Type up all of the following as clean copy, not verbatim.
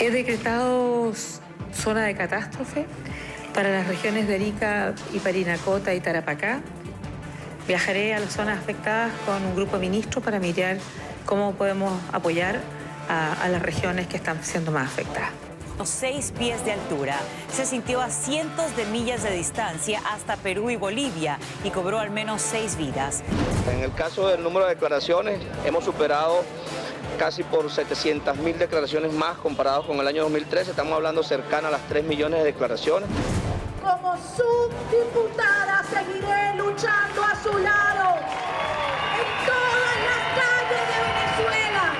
He decretado zona de catástrofe para las regiones de Arica y Parinacota y Tarapacá. Viajaré a las zonas afectadas con un grupo de ministros para mirar cómo podemos apoyar a las regiones que están siendo más afectadas. 6 pies de altura. Se sintió a cientos de millas de distancia hasta Perú y Bolivia y cobró al menos 6 vidas. En el caso del número de declaraciones, hemos superado casi por 700.000 declaraciones más comparados con el año 2013. Estamos hablando cercano a las 3 millones de declaraciones. Como subdiputada seguiré luchando a su lado en todas las calles de Venezuela,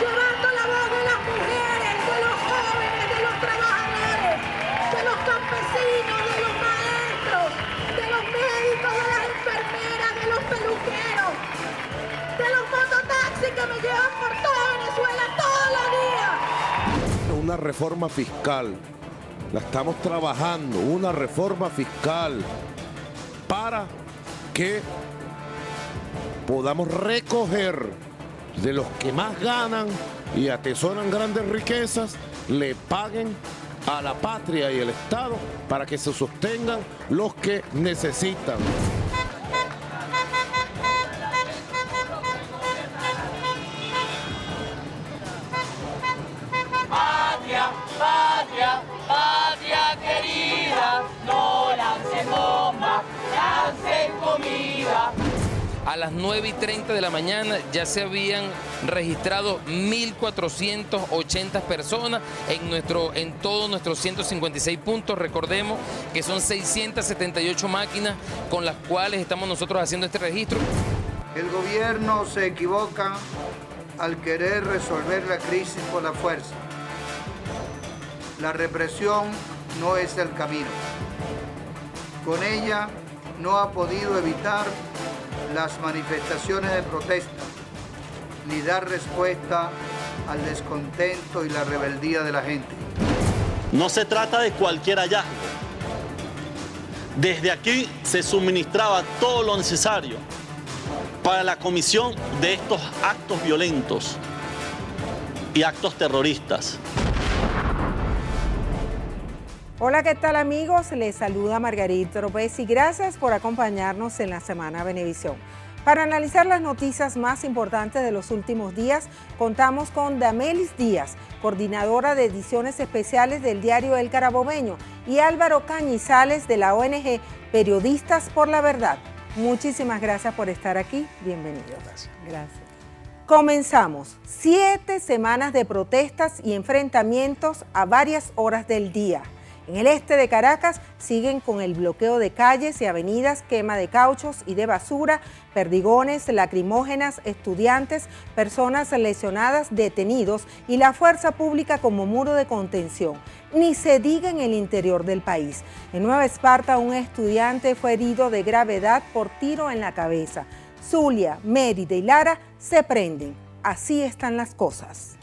llevando la voz de las mujeres, de los jóvenes, de los trabajadores, de los campesinos, de los maestros, de los médicos, de las enfermeras, de los peluqueros, de los mototaxis que me llevan por toda Venezuela todos los días. Una reforma fiscal. La estamos trabajando, una reforma fiscal para que podamos recoger de los que más ganan y atesoran grandes riquezas, le paguen a la patria y el Estado para que se sostengan los que necesitan. Patria, patria, patria querida, no lancen bombas, lancen comida. A las 9:30 de la mañana ya se habían registrado 1.480 personas en todos nuestros 156 puntos. Recordemos que son 678 máquinas con las cuales estamos nosotros haciendo este registro. El gobierno se equivoca al querer resolver la crisis por la fuerza. La represión no es el camino. Con ella no ha podido evitar las manifestaciones de protesta, ni dar respuesta al descontento y la rebeldía de la gente. No se trata de cualquier hallazgo. Desde aquí se suministraba todo lo necesario para la comisión de estos actos violentos y actos terroristas. Hola, ¿qué tal amigos? Les saluda Margarita López y gracias por acompañarnos en la Semana Venevisión. Para analizar las noticias más importantes de los últimos días, contamos con Damelis Díaz, coordinadora de ediciones especiales del diario El Carabobeño, y Álvaro Cañizales de la ONG Periodistas por la Verdad. Muchísimas gracias por estar aquí. Bienvenidos. Gracias. Comenzamos. 7 semanas de protestas y enfrentamientos a varias horas del día. En el este de Caracas siguen con el bloqueo de calles y avenidas, quema de cauchos y de basura, perdigones, lacrimógenas, estudiantes, personas lesionadas, detenidos y la fuerza pública como muro de contención. Ni se diga en el interior del país. En Nueva Esparta, un estudiante fue herido de gravedad por tiro en la cabeza. Zulia, Mérida y Lara se prenden. Así están las cosas.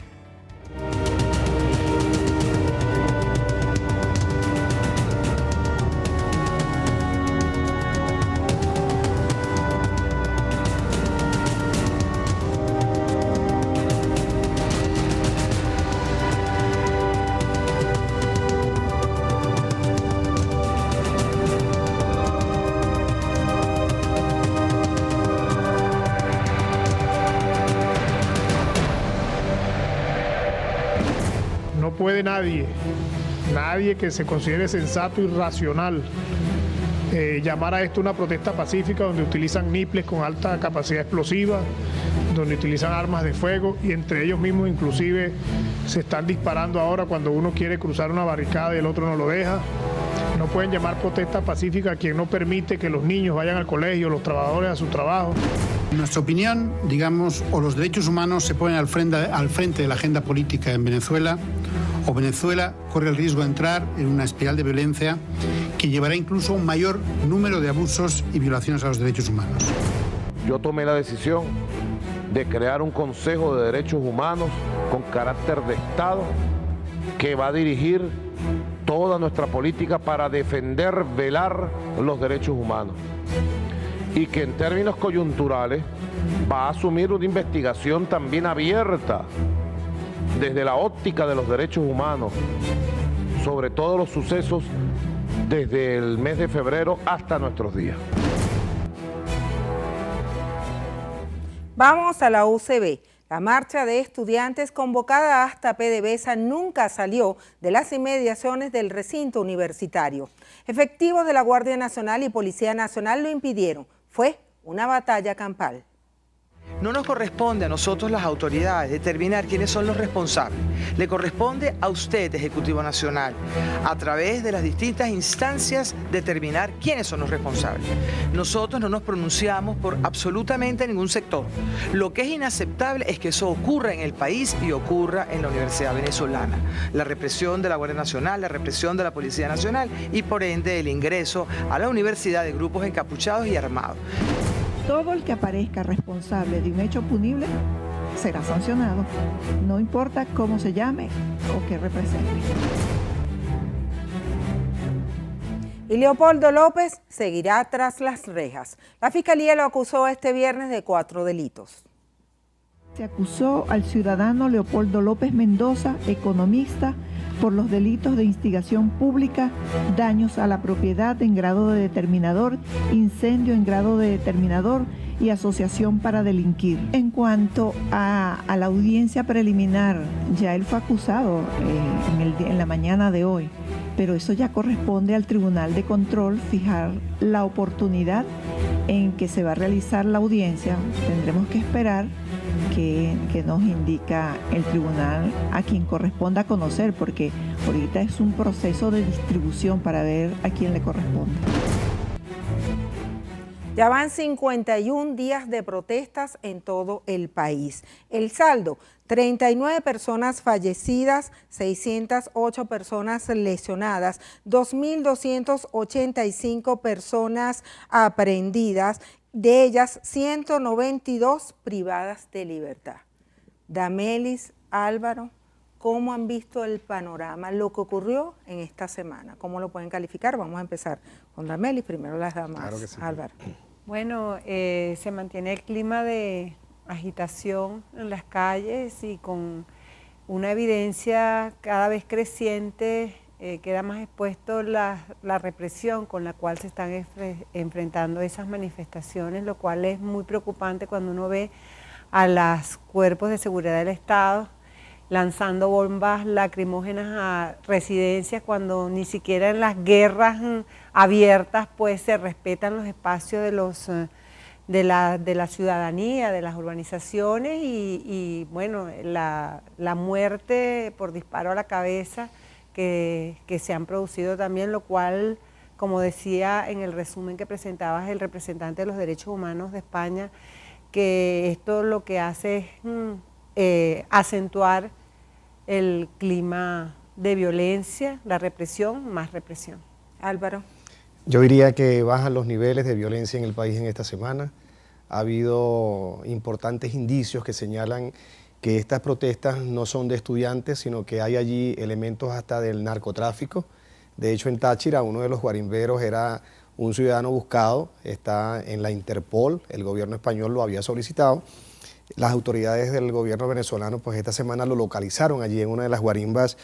No puede nadie que se considere sensato y racional llamar a esto una protesta pacífica donde utilizan niples con alta capacidad explosiva, donde utilizan armas de fuego y entre ellos mismos inclusive se están disparando ahora cuando uno quiere cruzar una barricada y el otro no lo deja. No pueden llamar protesta pacífica a quien no permite que los niños vayan al colegio, los trabajadores a su trabajo. En nuestra opinión, digamos, o los derechos humanos se ponen al frente de la agenda política en Venezuela, o Venezuela corre el riesgo de entrar en una espiral de violencia que llevará incluso a un mayor número de abusos y violaciones a los derechos humanos. Yo tomé la decisión de crear un Consejo de Derechos Humanos con carácter de Estado que va a dirigir toda nuestra política para defender, velar los derechos humanos. Y que en términos coyunturales va a asumir una investigación también abierta desde la óptica de los derechos humanos, sobre todos los sucesos desde el mes de febrero hasta nuestros días. Vamos a la UCB. La marcha de estudiantes convocada hasta PDVSA nunca salió de las inmediaciones del recinto universitario. Efectivos de la Guardia Nacional y Policía Nacional lo impidieron. Fue una batalla campal. No nos corresponde a nosotros las autoridades determinar quiénes son los responsables. Le corresponde a usted, Ejecutivo Nacional, a través de las distintas instancias determinar quiénes son los responsables. Nosotros no nos pronunciamos por absolutamente ningún sector. Lo que es inaceptable es que eso ocurra en el país y ocurra en la Universidad Venezolana. La represión de la Guardia Nacional, la represión de la Policía Nacional y por ende el ingreso a la universidad de grupos encapuchados y armados. Todo el que aparezca responsable de un hecho punible será sancionado, no importa cómo se llame o qué represente. Y Leopoldo López seguirá tras las rejas. La Fiscalía lo acusó este viernes de 4 delitos. Se acusó al ciudadano Leopoldo López Mendoza, economista, por los delitos de instigación pública, daños a la propiedad en grado de determinador, incendio en grado de determinador y asociación para delinquir. En cuanto a la audiencia preliminar, ya él fue acusado en la mañana de hoy, pero eso ya corresponde al Tribunal de Control fijar la oportunidad en que se va a realizar la audiencia. Tendremos que esperar que nos indica el tribunal a quien corresponda conocer, porque ahorita es un proceso de distribución para ver a quién le corresponde. Ya van 51 días de protestas en todo el país. El saldo, 39 personas fallecidas, 608 personas lesionadas, 2.285 personas aprehendidas, de ellas 192 privadas de libertad. Damelis, Álvaro, ¿cómo han visto el panorama, lo que ocurrió en esta semana? ¿Cómo lo pueden calificar? Vamos a empezar con Damelis, primero las damas. Claro que sí. Álvaro. Bueno, se mantiene el clima de agitación en las calles y con una evidencia cada vez creciente, queda más expuesto la represión con la cual se están enfrentando esas manifestaciones, lo cual es muy preocupante cuando uno ve a los cuerpos de seguridad del Estado lanzando bombas lacrimógenas a residencias cuando ni siquiera en las guerras abiertas pues se respetan los espacios de la ciudadanía, de las urbanizaciones y bueno, la muerte por disparo a la cabeza que se han producido también, lo cual, como decía en el resumen que presentabas el representante de los derechos humanos de España, que esto lo que hace es acentuar el clima de violencia, la represión, más represión. Álvaro. Yo diría que bajan los niveles de violencia en el país en esta semana. Ha habido importantes indicios que señalan que estas protestas no son de estudiantes, sino que hay allí elementos hasta del narcotráfico. De hecho, en Táchira, uno de los guarimberos era un ciudadano buscado, está en la Interpol, el gobierno español lo había solicitado. Las autoridades del gobierno venezolano pues esta semana lo localizaron allí en una de las guarimbas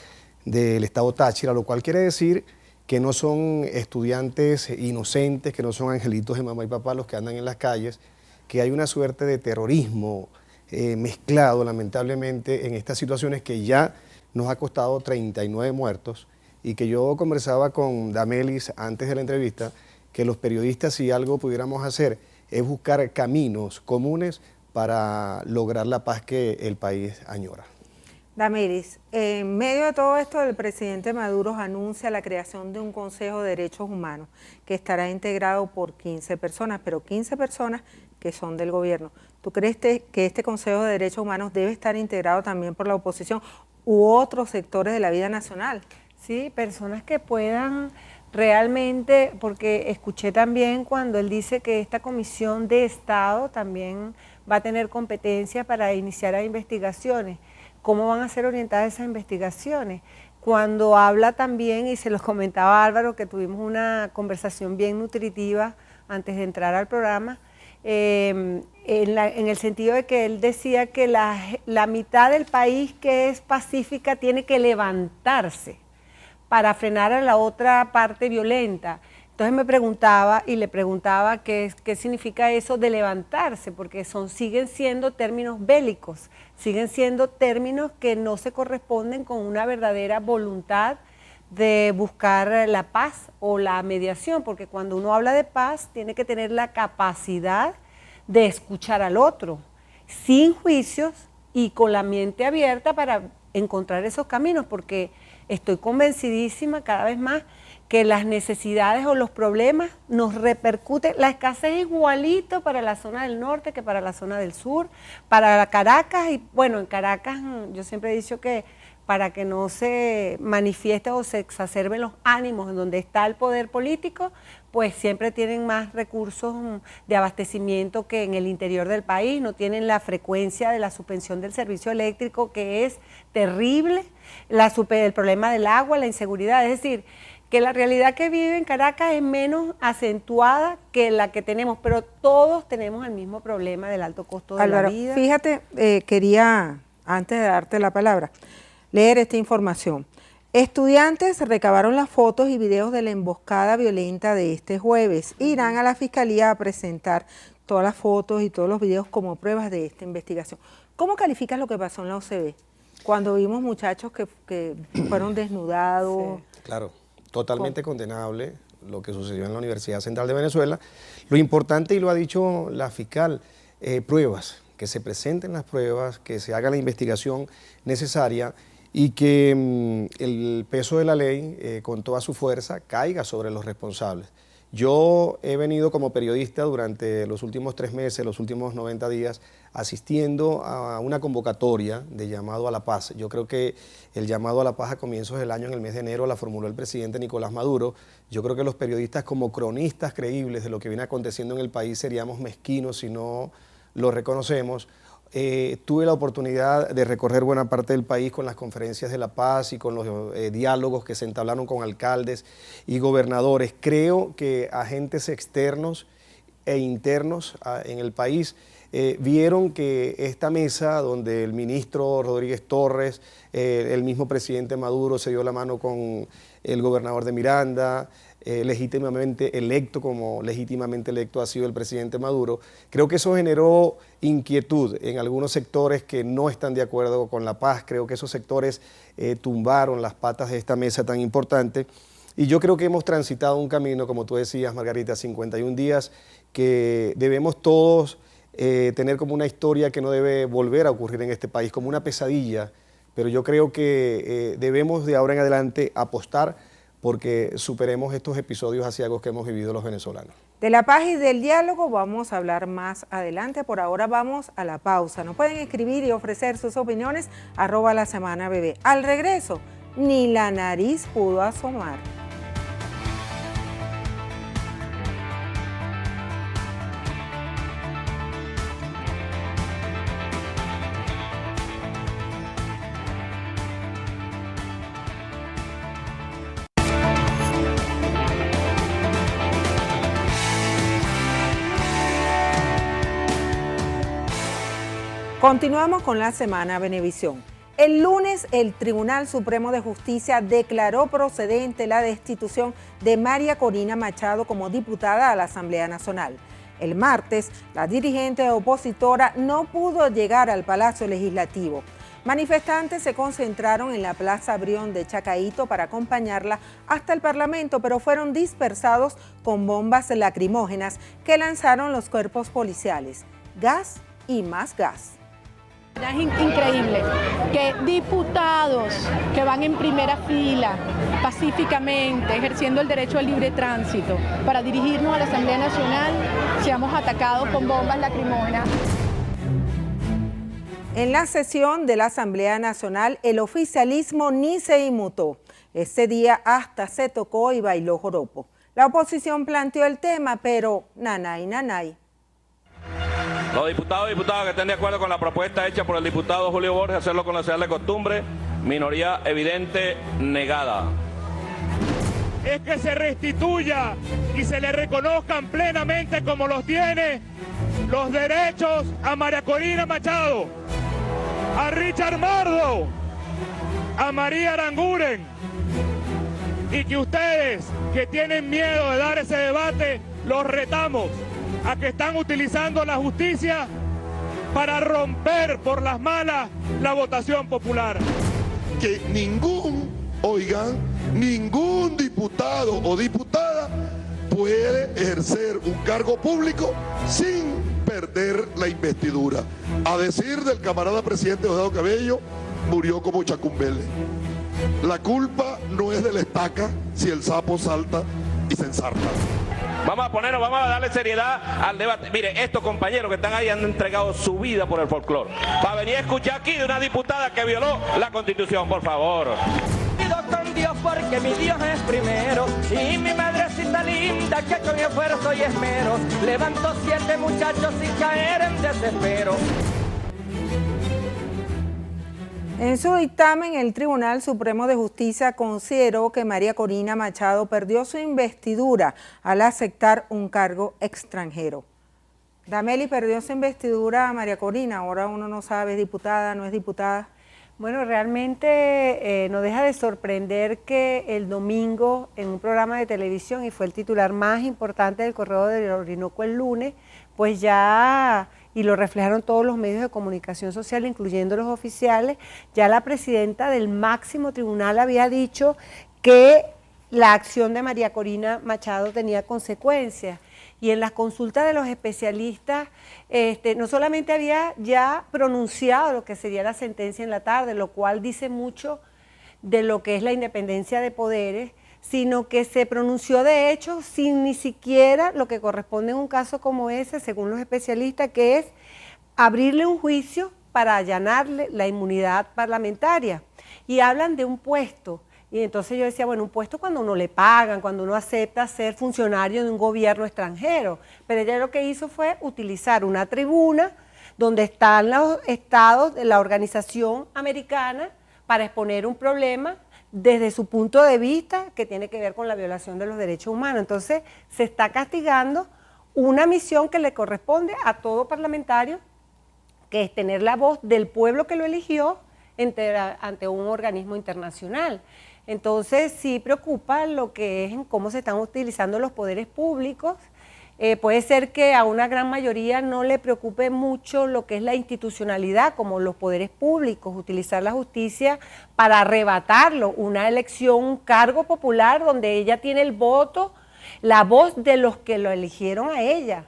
del estado Táchira, lo cual quiere decir que no son estudiantes inocentes, que no son angelitos de mamá y papá los que andan en las calles, que hay una suerte de terrorismo mezclado lamentablemente en estas situaciones que ya nos ha costado 39 muertos y que yo conversaba con Damelis antes de la entrevista, que los periodistas si algo pudiéramos hacer es buscar caminos comunes para lograr la paz que el país añora. Damelis, en medio de todo esto, el presidente Maduro anuncia la creación de un Consejo de Derechos Humanos que estará integrado por 15 personas, pero 15 personas que son del gobierno. ¿Tú crees que este Consejo de Derechos Humanos debe estar integrado también por la oposición u otros sectores de la vida nacional? Sí, personas que puedan realmente, porque escuché también cuando él dice que esta comisión de Estado también va a tener competencia para iniciar investigaciones. ¿Cómo van a ser orientadas esas investigaciones? Cuando habla también, y se los comentaba Álvaro, que tuvimos una conversación bien nutritiva antes de entrar al programa, en el sentido de que él decía que la mitad del país que es pacífica tiene que levantarse para frenar a la otra parte violenta. Entonces me preguntaba y le preguntaba qué significa eso de levantarse, porque siguen siendo términos bélicos, siguen siendo términos que no se corresponden con una verdadera voluntad de buscar la paz o la mediación, porque cuando uno habla de paz tiene que tener la capacidad de escuchar al otro, sin juicios y con la mente abierta para encontrar esos caminos, porque estoy convencidísima cada vez más que las necesidades o los problemas nos repercuten. La escasez es igualito para la zona del norte que para la zona del sur, para Caracas, y bueno, en Caracas yo siempre he dicho que para que no se manifieste o se exacerben los ánimos en donde está el poder político, pues siempre tienen más recursos de abastecimiento que en el interior del país, no tienen la frecuencia de la suspensión del servicio eléctrico, que es terrible, el problema del agua, la inseguridad, es decir, que la realidad que vive en Caracas es menos acentuada que la que tenemos, pero todos tenemos el mismo problema del alto costo de Álvaro, la vida. Fíjate, quería, antes de darte la palabra, leer esta información. Estudiantes recabaron las fotos y videos de la emboscada violenta de este jueves. Irán a la Fiscalía a presentar todas las fotos y todos los videos como pruebas de esta investigación. ¿Cómo calificas lo que pasó en la OCB? Cuando vimos muchachos que fueron desnudados. Sí. Claro. Totalmente condenable lo que sucedió en la Universidad Central de Venezuela. Lo importante, y lo ha dicho la fiscal, pruebas, que se presenten las pruebas, que se haga la investigación necesaria y que el peso de la ley, con toda su fuerza, caiga sobre los responsables. Yo he venido como periodista durante los últimos 3 meses, los últimos 90 días, asistiendo a una convocatoria de llamado a la paz. Yo creo que el llamado a la paz a comienzos del año, en el mes de enero, la formuló el presidente Nicolás Maduro. Yo creo que los periodistas, como cronistas creíbles de lo que viene aconteciendo en el país, seríamos mezquinos si no lo reconocemos. Tuve la oportunidad de recorrer buena parte del país con las conferencias de la paz y con los diálogos que se entablaron con alcaldes y gobernadores. Creo que agentes externos e internos en el país vieron que esta mesa, donde el ministro Rodríguez Torres, el mismo presidente Maduro se dio la mano con el gobernador de Miranda, legítimamente electo, como legítimamente electo ha sido el presidente Maduro, creo que eso generó inquietud en algunos sectores que no están de acuerdo con la paz. Creo que esos sectores tumbaron las patas de esta mesa tan importante. Y yo creo que hemos transitado un camino, como tú decías, Margarita, 51 días, que debemos todos tener como una historia que no debe volver a ocurrir en este país, como una pesadilla. Pero yo creo que debemos de ahora en adelante apostar porque superemos estos episodios aciagos que hemos vivido los venezolanos. De la paz y del diálogo vamos a hablar más adelante. Por ahora vamos a la pausa. Nos pueden escribir y ofrecer sus opiniones @lasemanabebé. Al regreso, ni la nariz pudo asomar. Continuamos con la Semana Venevisión. El lunes, el Tribunal Supremo de Justicia declaró procedente la destitución de María Corina Machado como diputada a la Asamblea Nacional. El martes, la dirigente opositora no pudo llegar al Palacio Legislativo. Manifestantes se concentraron en la Plaza Brión de Chacaíto para acompañarla hasta el Parlamento, pero fueron dispersados con bombas lacrimógenas que lanzaron los cuerpos policiales. Gas y más gas. Es increíble que diputados que van en primera fila, pacíficamente, ejerciendo el derecho al libre tránsito, para dirigirnos a la Asamblea Nacional, seamos atacados con bombas lacrimógenas. En la sesión de la Asamblea Nacional, el oficialismo ni se inmutó. Ese día hasta se tocó y bailó joropo. La oposición planteó el tema, pero nanay, nanay. Los diputados y diputadas que estén de acuerdo con la propuesta hecha por el diputado Julio Borges, hacerlo con la señal de costumbre. Minoría evidente, negada. es que se restituya y se le reconozcan plenamente como los tiene los derechos a María Corina Machado, a Richard Mardo, a María Aranguren, y que ustedes que tienen miedo de dar ese debate, los retamos a que están utilizando la justicia para romper por las malas la votación popular. Que ningún diputado o diputada puede ejercer un cargo público sin perder la investidura. A decir del camarada presidente Diosdado Cabello, murió como Chacumbele. La culpa no es de la estaca si el sapo salta y se ensarta. Vamos a darle seriedad al debate. Mire, estos compañeros que están ahí han entregado su vida por el folclore. Para venir a escuchar aquí de una diputada que violó la Constitución, por favor. Pido con Dios porque mi Dios es primero y mi madrecita linda que con esfuerzo y esmero levantó 7 muchachos sin caer en desespero. En su dictamen, el Tribunal Supremo de Justicia consideró que María Corina Machado perdió su investidura al aceptar un cargo extranjero. Dameli, perdió su investidura a María Corina, ahora uno no sabe, ¿es diputada, no es diputada? Bueno, realmente no deja de sorprender que el domingo en un programa de televisión, y fue el titular más importante del Correo del Orinoco el lunes, pues ya, y lo reflejaron todos los medios de comunicación social, incluyendo los oficiales, ya la presidenta del máximo tribunal había dicho que la acción de María Corina Machado tenía consecuencias. Y en las consultas de los especialistas, no solamente había ya pronunciado lo que sería la sentencia en la tarde, lo cual dice mucho de lo que es la independencia de poderes, sino que se pronunció de hecho sin ni siquiera lo que corresponde en un caso como ese, según los especialistas, que es abrirle un juicio para allanarle la inmunidad parlamentaria. Y hablan de un puesto. Y entonces yo decía, bueno, un puesto cuando uno le pagan, cuando uno acepta ser funcionario de un gobierno extranjero. Pero ella lo que hizo fue utilizar una tribuna donde están los estados de la organización americana para exponer un problema desde su punto de vista que tiene que ver con la violación de los derechos humanos. Entonces se está castigando una misión que le corresponde a todo parlamentario, que es tener la voz del pueblo que lo eligió ante un organismo internacional. Entonces sí preocupa lo que es en cómo se están utilizando los poderes públicos. Puede ser que a una gran mayoría no le preocupe mucho lo que es la institucionalidad, como los poderes públicos, utilizar la justicia para arrebatarlo, una elección, un cargo popular donde ella tiene el voto, la voz de los que lo eligieron a ella.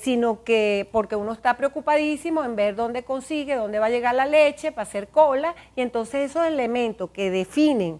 Sino que porque uno está preocupadísimo en ver dónde consigue, dónde va a llegar la leche para hacer cola, y entonces esos elementos que definen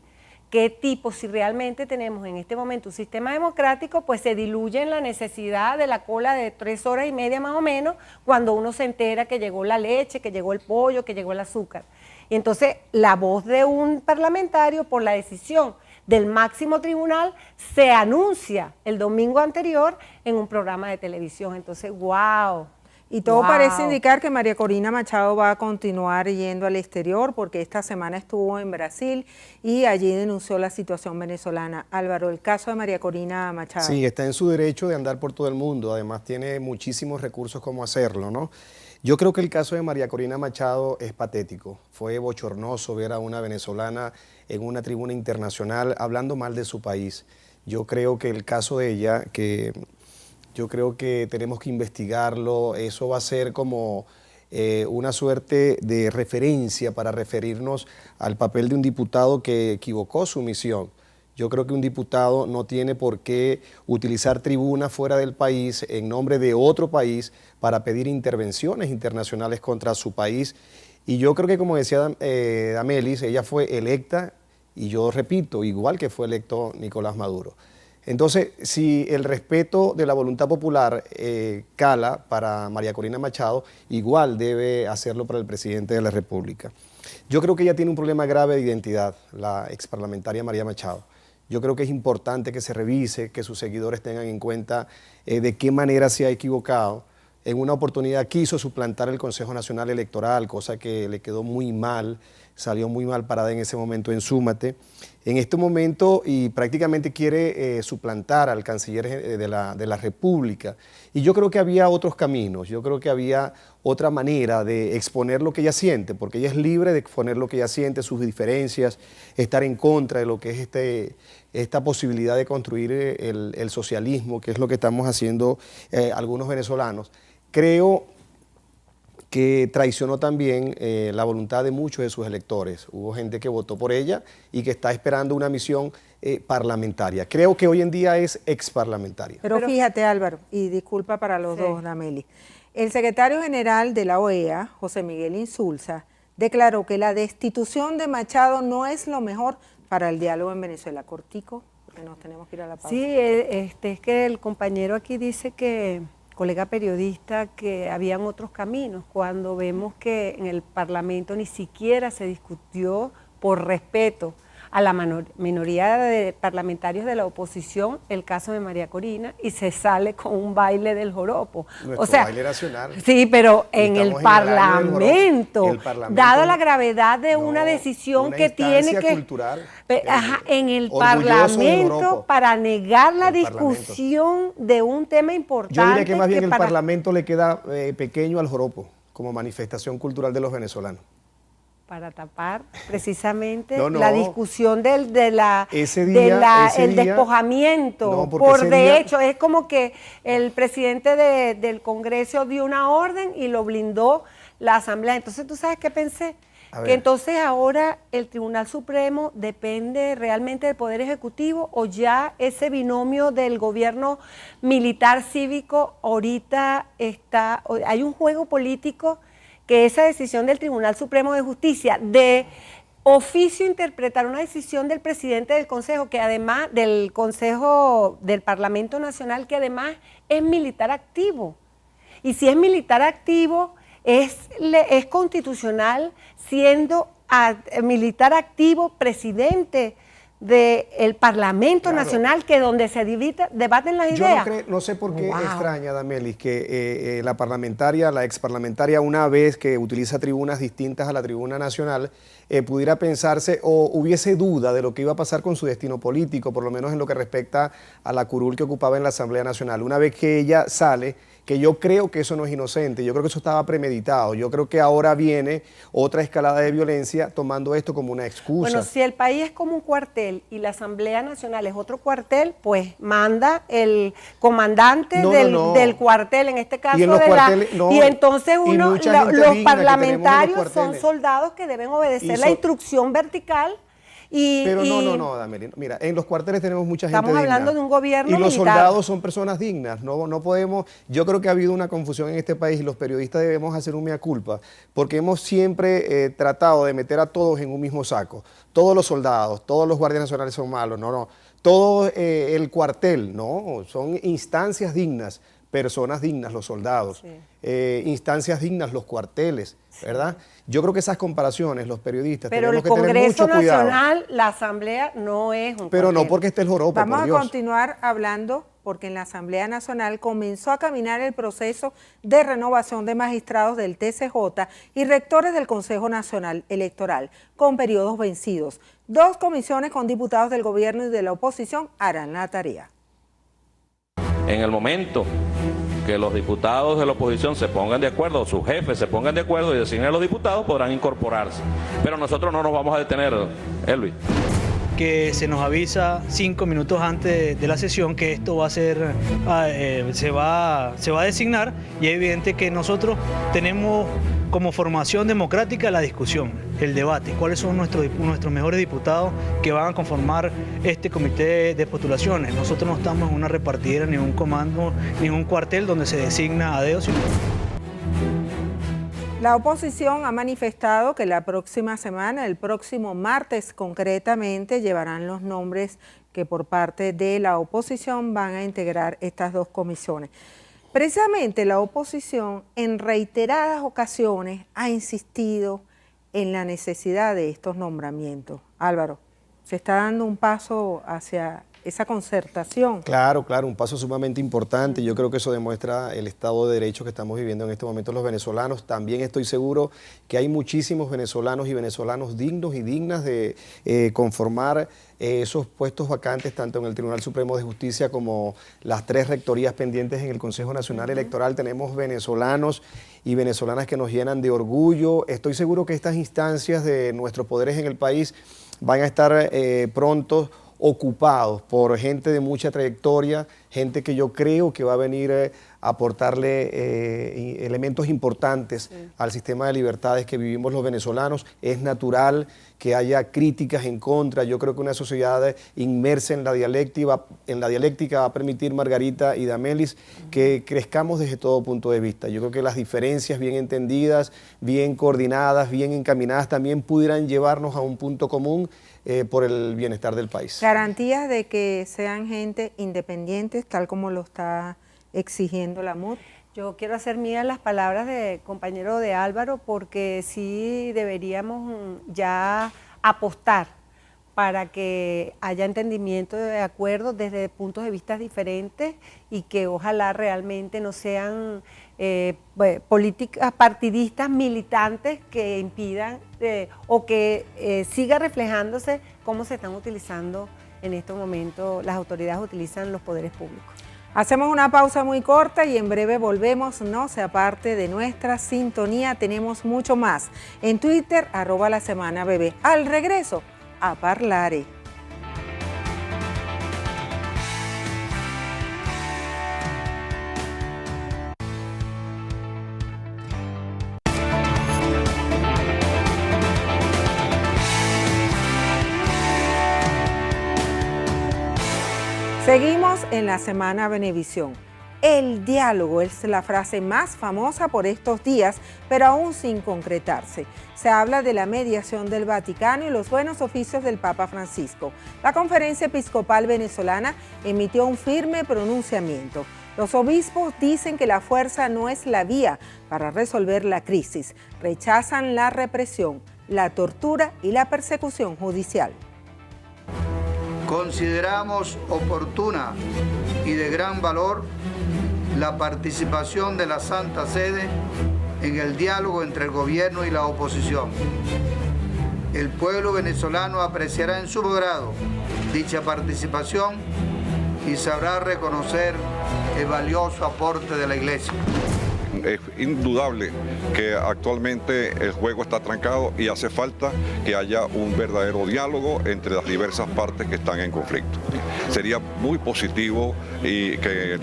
qué tipo, si realmente tenemos en este momento un sistema democrático, pues se diluye en la necesidad de la cola de 3 horas y media más o menos, cuando uno se entera que llegó la leche, que llegó el pollo, que llegó el azúcar. Y entonces la voz de un parlamentario por la decisión del máximo tribunal se anuncia el domingo anterior en un programa de televisión. Entonces, wow. Y todo parece indicar que María Corina Machado va a continuar yendo al exterior, porque esta semana estuvo en Brasil y allí denunció la situación venezolana. Álvaro, el caso de María Corina Machado. Sí, está en su derecho de andar por todo el mundo, además tiene muchísimos recursos como hacerlo, ¿no? Yo creo que el caso de María Corina Machado es patético. Fue bochornoso ver a una venezolana en una tribuna internacional hablando mal de su país. Yo creo que el caso de ella, yo creo que tenemos que investigarlo, eso va a ser como una suerte de referencia para referirnos al papel de un diputado que equivocó su misión. Yo creo que un diputado no tiene por qué utilizar tribunas fuera del país en nombre de otro país para pedir intervenciones internacionales contra su país. Y yo creo que, como decía Damelis, ella fue electa, y yo repito, igual que fue electo Nicolás Maduro. Entonces, si el respeto de la voluntad popular cala para María Corina Machado, igual debe hacerlo para el presidente de la República. Yo creo que ella tiene un problema grave de identidad, la exparlamentaria María Machado. Yo creo que es importante que se revise, que sus seguidores tengan en cuenta de qué manera se ha equivocado. en una oportunidad quiso suplantar el Consejo Nacional Electoral, cosa que le quedó muy mal, salió muy mal parada en ese momento en Súmate. En este momento y prácticamente quiere suplantar al canciller de la República. Y yo creo que había otros caminos, yo creo que había otra manera de exponer lo que ella siente, porque ella es libre de exponer lo que ella siente, sus diferencias, estar en contra de lo que es esta posibilidad de construir el socialismo, que es lo que estamos haciendo algunos venezolanos. Creo que traicionó también la voluntad de muchos de sus electores. Hubo gente que votó por ella y que está esperando una misión parlamentaria. Creo que hoy en día es exparlamentaria. Pero fíjate, Álvaro, y disculpa para los dos, Dameli, el secretario general de la OEA, José Miguel Insulza, declaró que la destitución de Machado no es lo mejor para el diálogo en Venezuela. Cortico, porque nos tenemos que ir a la pausa. Sí, es que el compañero aquí dice que, colega periodista, que habían otros caminos, cuando vemos que en el Parlamento ni siquiera se discutió por respeto a la minoría de parlamentarios de la oposición el caso de María Corina y se sale con un baile del joropo. Nuestro baile nacional. Sí, pero en el Parlamento, dado la gravedad de una decisión que tiene que... cultural, en el Parlamento para negar la discusión de un tema importante. Yo diría que más bien el Parlamento le queda pequeño al joropo como manifestación cultural de los venezolanos. Para tapar precisamente la discusión el despojamiento. De hecho, es como que el presidente del Congreso dio una orden y lo blindó la Asamblea. Entonces, ¿tú sabes qué pensé? Que entonces ahora el Tribunal Supremo depende realmente del Poder Ejecutivo, o ya ese binomio del gobierno militar cívico ahorita está, hay un juego político, que esa decisión del Tribunal Supremo de Justicia de oficio interpretar una decisión del presidente del Consejo, que además del Consejo del Parlamento Nacional, que además es militar activo. Y si es militar activo, es constitucional siendo militar activo presidente del Parlamento Nacional, que donde se debaten las ideas. Yo no sé por qué extraña, Damelis, que la parlamentaria, la exparlamentaria, una vez que utiliza tribunas distintas a la tribuna nacional, pudiera pensarse o hubiese duda de lo que iba a pasar con su destino político, por lo menos en lo que respecta a la curul que ocupaba en la Asamblea Nacional. Una vez que ella sale, que yo creo que eso no es inocente, yo creo que eso estaba premeditado, yo creo que ahora viene otra escalada de violencia tomando esto como una excusa. Bueno, si el país es como un cuartel y la Asamblea Nacional es otro cuartel, pues manda el comandante del cuartel, en este caso y entonces los parlamentarios son soldados que deben obedecer la instrucción vertical. Pero no, Damelín. Mira, en los cuarteles tenemos mucha gente digna. Estamos hablando de un gobierno militar. Y los militar. soldados son personas dignas. No podemos... Yo creo que ha habido una confusión en este país y los periodistas debemos hacer un mea culpa, porque hemos siempre tratado de meter a todos en un mismo saco. Todos los soldados, todos los guardias nacionales son malos. No. Todo el cuartel, no. Son instancias dignas, personas dignas, los soldados. Sí. Instancias dignas, los cuarteles, ¿verdad? Yo creo que esas comparaciones, los periodistas, tenemos que tener mucho cuidado. Pero el Congreso Nacional, la Asamblea, no es un Pero no porque esté el joropo, Vamos por Dios. a continuar hablando porque en la Asamblea Nacional comenzó a caminar el proceso de renovación de magistrados del TCJ y rectores del Consejo Nacional Electoral con periodos vencidos. 2 comisiones con diputados del gobierno y de la oposición harán la tarea. En el momento que los diputados de la oposición se pongan de acuerdo, sus jefes se pongan de acuerdo y designen a los diputados, podrán incorporarse. Pero nosotros no nos vamos a detener, Elvis. Que se nos avisa 5 minutos antes de la sesión que esto va a ser, se va a designar, y es evidente que nosotros tenemos como formación democrática la discusión, el debate, cuáles son nuestros mejores diputados que van a conformar este comité de postulaciones. Nosotros no estamos en una repartidera, ni un comando, ni un cuartel donde se designa a dedo. La oposición ha manifestado que la próxima semana, el próximo martes concretamente, llevarán los nombres que por parte de la oposición van a integrar estas 2 comisiones. Precisamente la oposición en reiteradas ocasiones ha insistido en la necesidad de estos nombramientos. Álvaro, ¿se está dando un paso hacia esa concertación. Claro, un paso sumamente importante. Yo creo que eso demuestra el Estado de Derecho que estamos viviendo en este momento los venezolanos. También estoy seguro que hay muchísimos venezolanos y venezolanos dignos y dignas de conformar esos puestos vacantes tanto en el Tribunal Supremo de Justicia como las 3 rectorías pendientes en el Consejo Nacional Electoral. Tenemos venezolanos y venezolanas que nos llenan de orgullo. Estoy seguro que estas instancias de nuestros poderes en el país van a estar pronto ocupados por gente de mucha trayectoria, gente que yo creo que va a venir a aportarle elementos importantes al sistema de libertades que vivimos los venezolanos. Es natural que haya críticas en contra. Yo creo que una sociedad inmersa en la dialéctica va a permitir, Margarita y Damelis, que crezcamos desde todo punto de vista. Yo creo que las diferencias bien entendidas, bien coordinadas, bien encaminadas, también pudieran llevarnos a un punto común por el bienestar del país. Garantías de que sean gente independiente, tal como lo está exigiendo la MUD. Yo quiero hacer mías las palabras de compañero de Álvaro, porque sí deberíamos ya apostar para que haya entendimiento de acuerdo desde puntos de vista diferentes y que ojalá realmente no sean políticas partidistas militantes que impidan o que siga reflejándose cómo se están utilizando en estos momentos, las autoridades utilizan los poderes públicos. Hacemos una pausa muy corta y en breve volvemos. No se aparte de nuestra sintonía, tenemos mucho más. En Twitter, @lasemanabb. Al regreso, a parlare. Seguimos en la Semana Venevisión. El diálogo es la frase más famosa por estos días, pero aún sin concretarse. Se habla de la mediación del Vaticano y los buenos oficios del Papa Francisco. La Conferencia Episcopal Venezolana emitió un firme pronunciamiento. Los obispos dicen que la fuerza no es la vía para resolver la crisis. Rechazan la represión, la tortura y la persecución judicial. Consideramos oportuna y de gran valor la participación de la Santa Sede en el diálogo entre el gobierno y la oposición. El pueblo venezolano apreciará en su grado dicha participación y sabrá reconocer el valioso aporte de la Iglesia. Es indudable que actualmente el juego está trancado y hace falta que haya un verdadero diálogo entre las diversas partes que están en conflicto. Sería muy positivo y que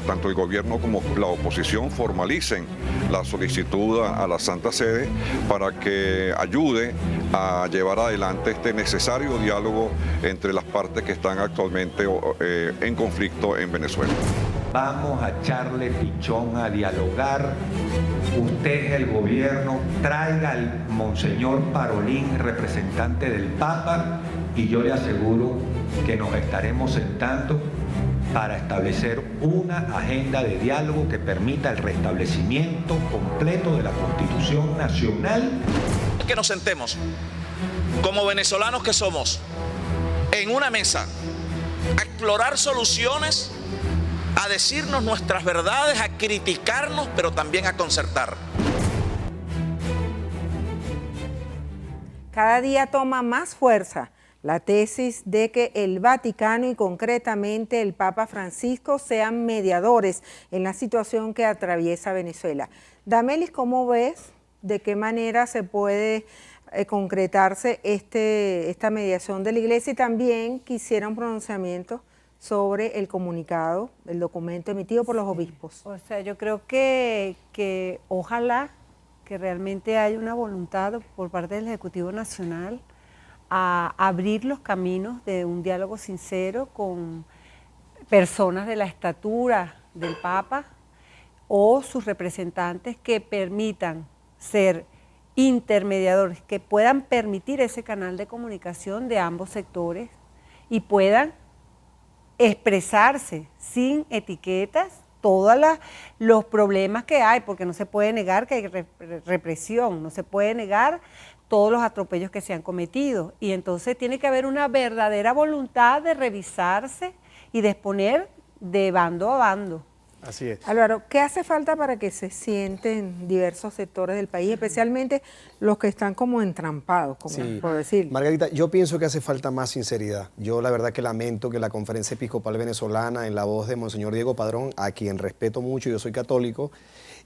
tanto el gobierno como la oposición formalicen la solicitud a la Santa Sede para que ayude a llevar adelante este necesario diálogo entre las partes que están actualmente en conflicto en Venezuela. Vamos a echarle pichón, a dialogar. Usted, el gobierno, traiga al Monseñor Parolín, representante del Papa, y yo le aseguro que nos estaremos sentando para establecer una agenda de diálogo que permita el restablecimiento completo de la Constitución Nacional. Que nos sentemos, como venezolanos que somos, en una mesa, a explorar soluciones, a decirnos nuestras verdades, a criticarnos, pero también a concertar. Cada día toma más fuerza la tesis de que el Vaticano y concretamente el Papa Francisco sean mediadores en la situación que atraviesa Venezuela. Damelis, ¿cómo ves de qué manera se puede concretarse esta mediación de la Iglesia? Y también quisiera un pronunciamiento sobre el comunicado, el documento emitido por los obispos. O sea, yo creo que ojalá que realmente haya una voluntad por parte del Ejecutivo Nacional a abrir los caminos de un diálogo sincero con personas de la estatura del Papa o sus representantes que permitan ser intermediadores, que puedan permitir ese canal de comunicación de ambos sectores y puedan expresarse sin etiquetas todos los problemas que hay, porque no se puede negar que hay represión, no se puede negar todos los atropellos que se han cometido. Y entonces tiene que haber una verdadera voluntad de revisarse y de exponer de bando a bando. Así es. Álvaro, ¿qué hace falta para que se sienten diversos sectores del país, especialmente los que están como entrampados, como por decir? Margarita, yo pienso que hace falta más sinceridad. Yo la verdad que lamento que la Conferencia Episcopal Venezolana, en la voz de Monseñor Diego Padrón, a quien respeto mucho, yo soy católico,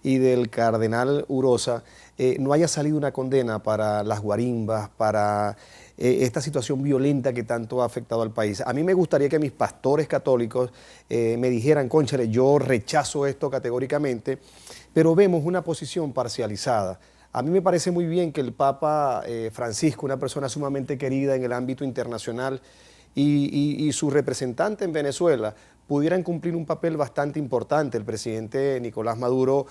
y del cardenal Urosa, no haya salido una condena para las guarimbas, para esta situación violenta que tanto ha afectado al país. A mí me gustaría que mis pastores católicos me dijeran, cónchale, yo rechazo esto categóricamente, pero vemos una posición parcializada. A mí me parece muy bien que el Papa Francisco, una persona sumamente querida en el ámbito internacional, y su representante en Venezuela pudieran cumplir un papel bastante importante. El presidente Nicolás Maduro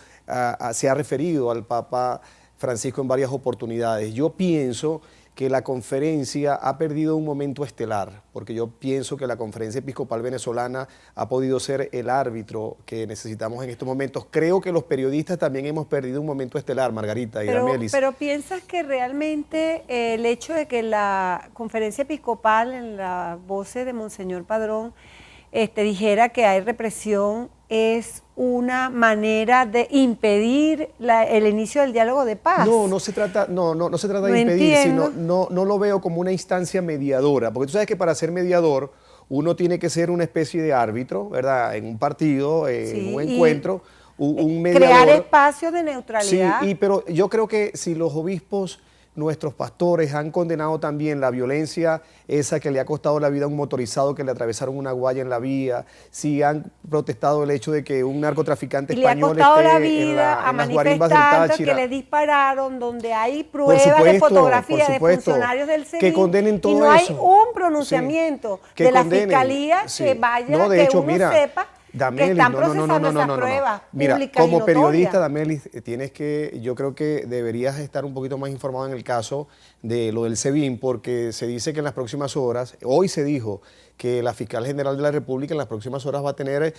se ha referido al Papa Francisco en varias oportunidades. Yo pienso que la conferencia ha perdido un momento estelar, porque yo pienso que la Conferencia Episcopal Venezolana ha podido ser el árbitro que necesitamos en estos momentos. Creo que los periodistas también hemos perdido un momento estelar, Margarita y Damelis. Pero ¿piensas que realmente el hecho de que la Conferencia Episcopal, en la voz de Monseñor Padrón, dijera que hay represión, es una manera de impedir el inicio del diálogo de paz? No se trata de impedir, sino no lo veo como una instancia mediadora, porque tú sabes que para ser mediador uno tiene que ser una especie de árbitro, ¿verdad? En un partido, en un encuentro, un mediador. Crear espacios de neutralidad. Sí, pero yo creo que si los obispos, nuestros pastores, han condenado también la violencia esa que le ha costado la vida a un motorizado que le atravesaron una guaya en la vía, si han protestado el hecho de que un narcotraficante español esté la vida en las guarimbas del Táchira, que le dispararon, donde hay pruebas de fotografía de funcionarios del SEBIN, que condenen todo y no hay eso. un pronunciamiento de la Fiscalía que vaya, de hecho, que uno sepa Damelis, que están procesando esas pruebas Mira, públicas como y periodista, notorias. Damelis, yo creo que deberías estar un poquito más informado en el caso de lo del SEBIN, porque se dice que en las próximas horas, hoy se dijo que la Fiscal General de la República en las próximas horas va a tener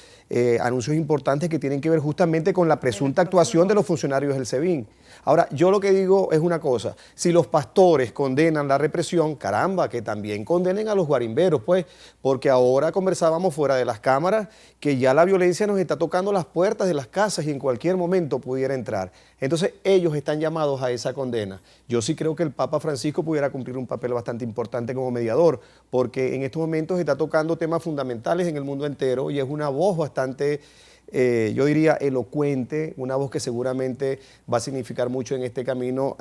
anuncios importantes que tienen que ver justamente con la presunta actuación de los funcionarios del SEBIN. Ahora, yo lo que digo es una cosa, si los pastores condenan la represión, caramba, que también condenen a los guarimberos, pues, porque ahora conversábamos fuera de las cámaras que ya la violencia nos está tocando las puertas de las casas y en cualquier momento pudiera entrar. Entonces, ellos están llamados a esa condena. Yo sí creo que el Papa Francisco pudiera cumplir un papel bastante importante como mediador, porque en estos momentos está tocando temas fundamentales en el mundo entero y es una voz bastante, yo diría, elocuente, una voz que seguramente va a significar mucho en este camino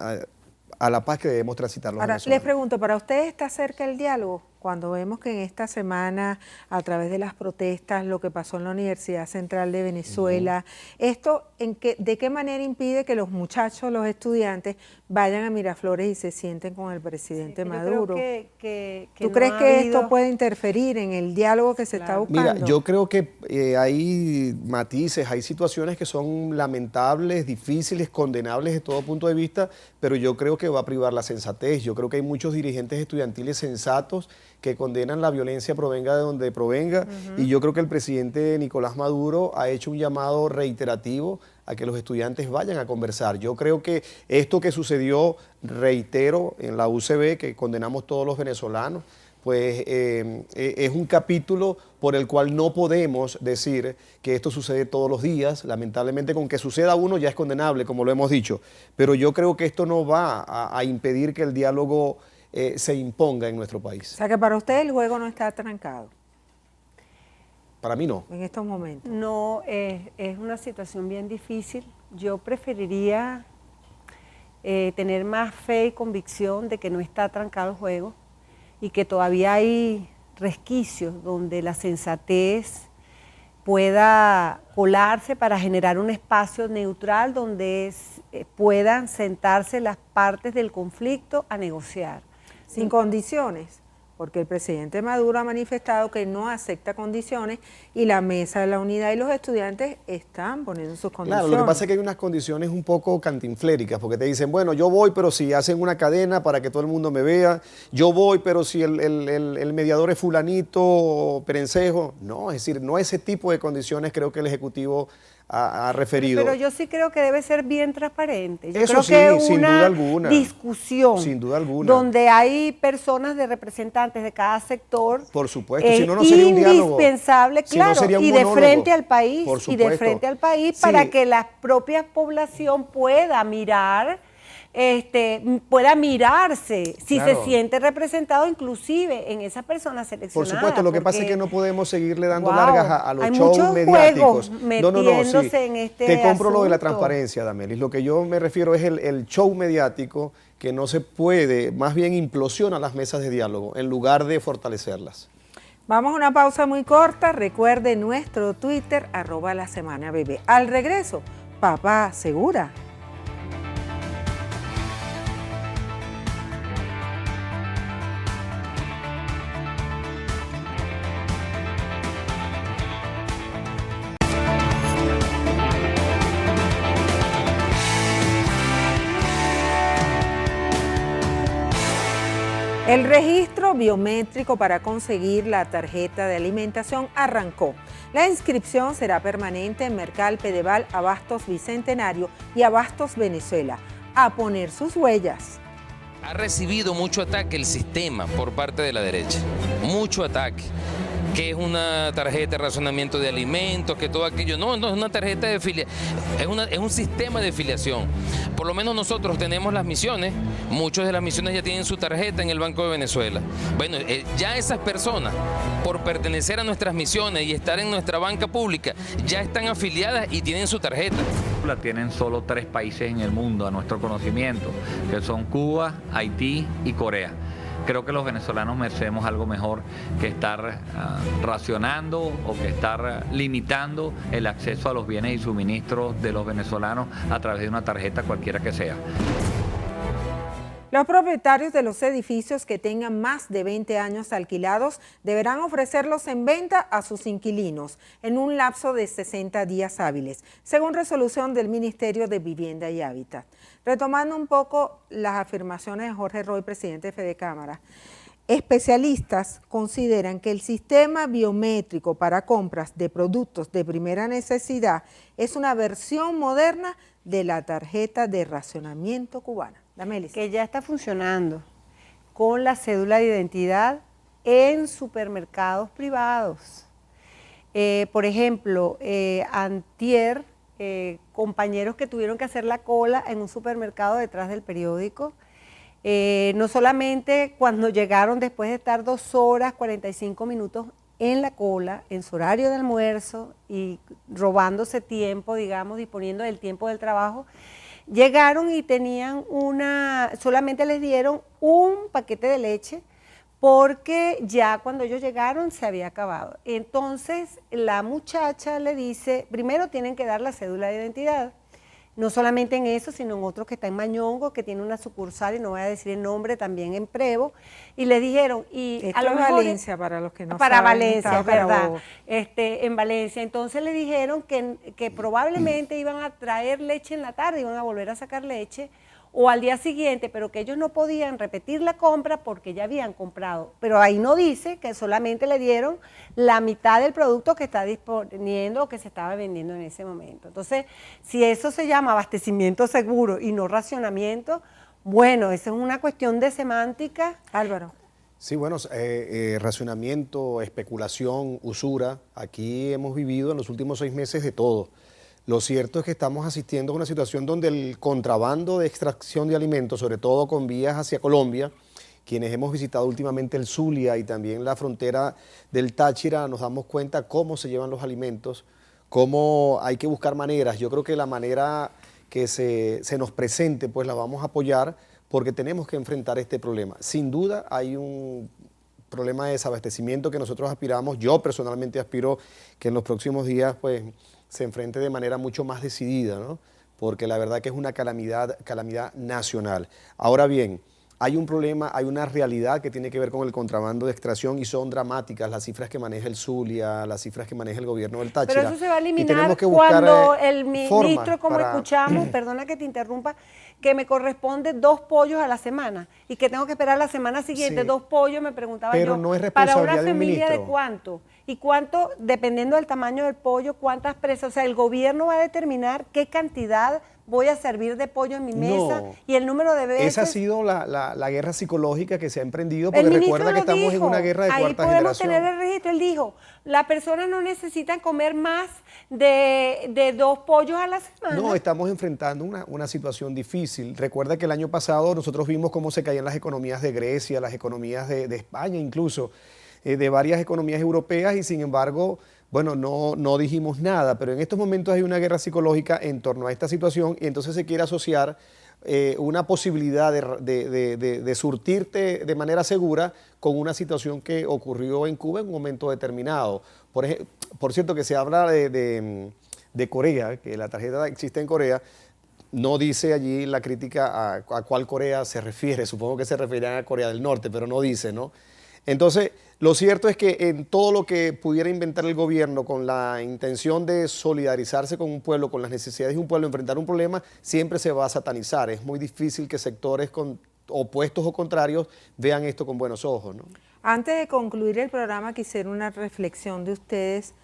a la paz que debemos transitar los venezolanos. Les pregunto, ¿para ustedes está cerca el diálogo? Cuando vemos que en esta semana, a través de las protestas, lo que pasó en la Universidad Central de Venezuela, ¿esto de qué manera impide que los muchachos, los estudiantes, vayan a Miraflores y se sienten con el presidente Maduro? ¿Tú crees que esto puede interferir en el diálogo que se está buscando? Mira, yo creo que hay matices, hay situaciones que son lamentables, difíciles, condenables de todo punto de vista, pero yo creo que va a privar la sensatez. Yo creo que hay muchos dirigentes estudiantiles sensatos que condenan la violencia provenga de donde provenga, y yo creo que el presidente Nicolás Maduro ha hecho un llamado reiterativo a que los estudiantes vayan a conversar. Yo creo que esto que sucedió, reitero, en la UCB, que condenamos todos los venezolanos, pues es un capítulo por el cual no podemos decir que esto sucede todos los días. Lamentablemente, con que suceda uno ya es condenable, como lo hemos dicho, pero yo creo que esto no va a impedir que el diálogo se imponga en nuestro país. O sea que para usted el juego no está trancado. Para mí no. En estos momentos. No, es una situación bien difícil. Yo preferiría tener más fe y convicción de que no está trancado el juego y que todavía hay resquicios donde la sensatez pueda colarse para generar un espacio neutral donde puedan sentarse las partes del conflicto a negociar. Sin condiciones, porque el presidente Maduro ha manifestado que no acepta condiciones y la Mesa de la Unidad y los estudiantes están poniendo sus condiciones. Claro, lo que pasa es que hay unas condiciones un poco cantinfléricas, porque te dicen, bueno, yo voy, pero si hacen una cadena para que todo el mundo me vea, yo voy, pero si el mediador es fulanito, perencejo. No, es decir, no ese tipo de condiciones creo que el Ejecutivo ha referido. Pero yo sí creo que debe ser bien transparente. Yo Eso creo sí, que sin una duda alguna. discusión Sin duda alguna. donde hay personas de representantes de cada sector. Por supuesto, si no, no sería un diálogo. Indispensable, Si no, claro, sería un y de monólogo. frente al país, Por y de supuesto. frente al país Sí. para que la propia población pueda mirar, pueda mirarse si Claro. se siente representado inclusive en esa persona seleccionada. Por supuesto, lo que pasa es porque, que no podemos seguirle dando wow, largas a los hay shows muchos mediáticos. juegos metiéndose en este Te compro lo de la asunto. transparencia, Damelis. Lo que yo me refiero es el show mediático que no se puede, más bien implosiona las mesas de diálogo en lugar de fortalecerlas. Vamos a una pausa muy corta. Recuerde nuestro Twitter, @lasemanabebé. Al regreso, papá asegura. El registro biométrico para conseguir la tarjeta de alimentación arrancó. La inscripción será permanente en Mercal, Pedeval, Abastos Bicentenario y Abastos Venezuela. A poner sus huellas. Ha recibido mucho ataque el sistema por parte de la derecha, mucho ataque, que es una tarjeta de racionamiento de alimentos, que todo aquello. No, no es una tarjeta de filiación, es un sistema de filiación. Por lo menos nosotros tenemos las misiones, muchos de las misiones ya tienen su tarjeta en el Banco de Venezuela. Bueno, ya esas personas, por pertenecer a nuestras misiones y estar en nuestra banca pública, ya están afiliadas y tienen su tarjeta. La tienen solo 3 países en el mundo, a nuestro conocimiento, que son Cuba, Haití y Corea. Creo que los venezolanos merecemos algo mejor que estar racionando o que estar limitando el acceso a los bienes y suministros de los venezolanos a través de una tarjeta cualquiera que sea. Los propietarios de los edificios que tengan más de 20 años alquilados deberán ofrecerlos en venta a sus inquilinos en un lapso de 60 días hábiles, según resolución del Ministerio de Vivienda y Hábitat. Retomando un poco las afirmaciones de Jorge Roy, presidente de Fedecámara, especialistas consideran que el sistema biométrico para compras de productos de primera necesidad es una versión moderna de la tarjeta de racionamiento cubana. Damelis. Que ya está funcionando con la cédula de identidad en supermercados privados. Por ejemplo, antier, compañeros que tuvieron que hacer la cola en un supermercado detrás del periódico, no solamente cuando llegaron después de estar 2 horas, 45 minutos en la cola, en su horario de almuerzo y robándose tiempo, digamos, disponiendo del tiempo del trabajo, llegaron y tenían solamente les dieron un paquete de leche porque ya cuando ellos llegaron se había acabado. Entonces la muchacha le dice, primero tienen que dar la cédula de identidad, no solamente en eso, sino en otro que está en Mañongo, que tiene una sucursal, y no voy a decir el nombre, también en Prevo, y le dijeron, y esto a lo es mejor Valencia, para los que no para saben. Valencia, es verdad, en Valencia. Entonces le dijeron que probablemente iban a traer leche en la tarde, iban a volver a sacar leche, o al día siguiente, pero que ellos no podían repetir la compra porque ya habían comprado. Pero ahí no dice que solamente le dieron la mitad del producto que está disponiendo o que se estaba vendiendo en ese momento. Entonces, si eso se llama abastecimiento seguro y no racionamiento, bueno, esa es una cuestión de semántica. Álvaro. Sí, bueno, racionamiento, especulación, usura, aquí hemos vivido en los últimos 6 meses de todo. Lo cierto es que estamos asistiendo a una situación donde el contrabando de extracción de alimentos, sobre todo con vías hacia Colombia, quienes hemos visitado últimamente el Zulia y también la frontera del Táchira, nos damos cuenta cómo se llevan los alimentos, cómo hay que buscar maneras. Yo creo que la manera que se nos presente, pues la vamos a apoyar porque tenemos que enfrentar este problema. Sin duda hay un problema de desabastecimiento que nosotros aspiramos, yo personalmente aspiro que en los próximos días, pues, se enfrente de manera mucho más decidida, ¿no? Porque la verdad que es una calamidad nacional. Ahora bien, hay un problema, hay una realidad que tiene que ver con el contrabando de extracción y son dramáticas las cifras que maneja el Zulia, las cifras que maneja el gobierno del Táchira. Pero eso se va a eliminar tenemos que buscar, cuando el ministro, como escuchamos, perdona que te interrumpa, que me corresponde 2 pollos a la semana y que tengo que esperar la semana siguiente 2 pollos, me preguntaba pero yo, no es para responsabilidad una de un familia ministro. ¿de cuánto? Y cuánto, dependiendo del tamaño del pollo, cuántas presas, o sea, el gobierno va a determinar qué cantidad voy a servir de pollo en mi mesa y el número de veces. Esa ha sido la guerra psicológica que se ha emprendido, porque recuerda que estamos en una guerra de cuarta generación. Ahí podemos tener el registro. Él dijo, las personas no necesitan comer más de 2 pollos a la semana. No, estamos enfrentando una situación difícil. Recuerda que el año pasado nosotros vimos cómo se caían las economías de Grecia, las economías de España incluso, de varias economías europeas y sin embargo... Bueno, no dijimos nada, pero en estos momentos hay una guerra psicológica en torno a esta situación y entonces se quiere asociar una posibilidad de surtirte de manera segura con una situación que ocurrió en Cuba en un momento determinado. Por cierto, que se habla de Corea, que la tarjeta existe en Corea. No dice allí la crítica a cuál Corea se refiere, supongo que se refiere a Corea del Norte, pero no dice, ¿no? Entonces, lo cierto es que en todo lo que pudiera inventar el gobierno con la intención de solidarizarse con un pueblo, con las necesidades de un pueblo, enfrentar un problema, siempre se va a satanizar. Es muy difícil que sectores opuestos o contrarios vean esto con buenos ojos, ¿no? Antes de concluir el programa, quisiera una reflexión de ustedes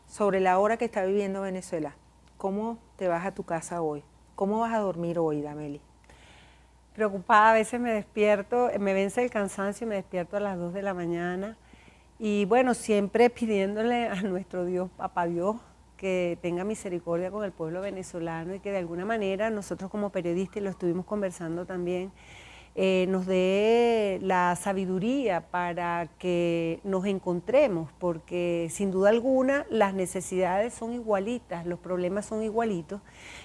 sobre la hora que está viviendo Venezuela. ¿Cómo te vas a tu casa hoy? ¿Cómo vas a dormir hoy, Dameli? Preocupada, a veces me despierto, me vence el cansancio y me despierto a las 2 de la mañana y bueno, siempre pidiéndole a nuestro Dios, Papá Dios, que tenga misericordia con el pueblo venezolano y que de alguna manera nosotros como periodistas, y lo estuvimos conversando también, nos dé la sabiduría para que nos encontremos, porque sin duda alguna las necesidades son igualitas, los problemas son igualitos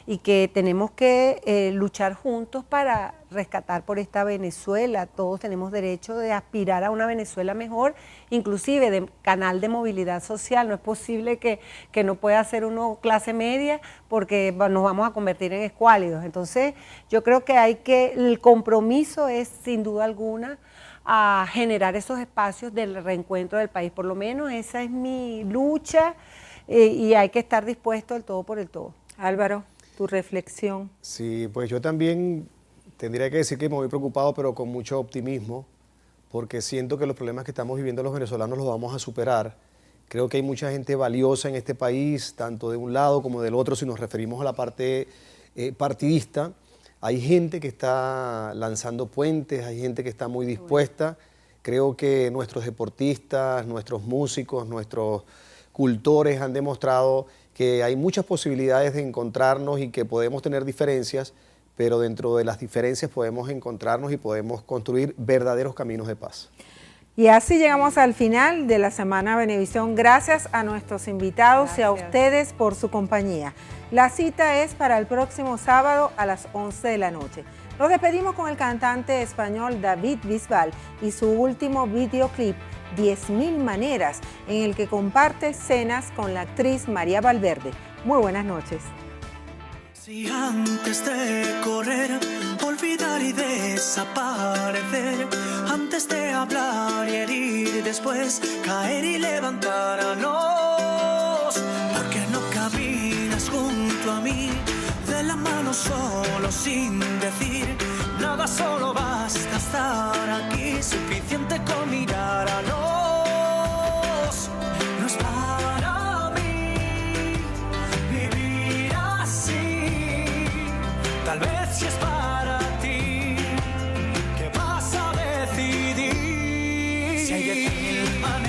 y que tenemos que luchar juntos para rescatar por esta Venezuela. Todos tenemos derecho de aspirar a una Venezuela mejor, inclusive de canal de movilidad social. No es posible que no pueda ser uno clase media porque nos vamos a convertir en escuálidos. Entonces yo creo que el compromiso es sin duda alguna a generar esos espacios del reencuentro del país. Por lo menos esa es mi lucha y hay que estar dispuesto al todo por el todo. Álvaro, tu reflexión. Sí, pues yo también tendría que decir que me voy preocupado, pero con mucho optimismo, porque siento que los problemas que estamos viviendo los venezolanos los vamos a superar. Creo que hay mucha gente valiosa en este país, tanto de un lado como del otro, si nos referimos a la parte partidista. Hay gente que está lanzando puentes, hay gente que está muy dispuesta. Creo que nuestros deportistas, nuestros músicos, nuestros cultores han demostrado que hay muchas posibilidades de encontrarnos y que podemos tener diferencias, pero dentro de las diferencias podemos encontrarnos y podemos construir verdaderos caminos de paz. Y así llegamos al final de la Semana Venevisión. Gracias a nuestros invitados y a ustedes por su compañía. La cita es para el próximo sábado a las 11 de la noche. Nos despedimos con el cantante español David Bisbal y su último videoclip, 10.000 maneras, en el que comparte escenas con la actriz María Valverde. Muy buenas noches. Si antes de correr, olvidar y desaparecer, antes de hablar y herir, después caer y levantarnos, porque no caminas junto a mí, de la mano solo sin decir nada, solo basta estar aquí, suficiente con mirar a nos. No es para mí vivir así, tal vez si es para ti, ¿qué vas a decidir? Si hay 10.000 maneras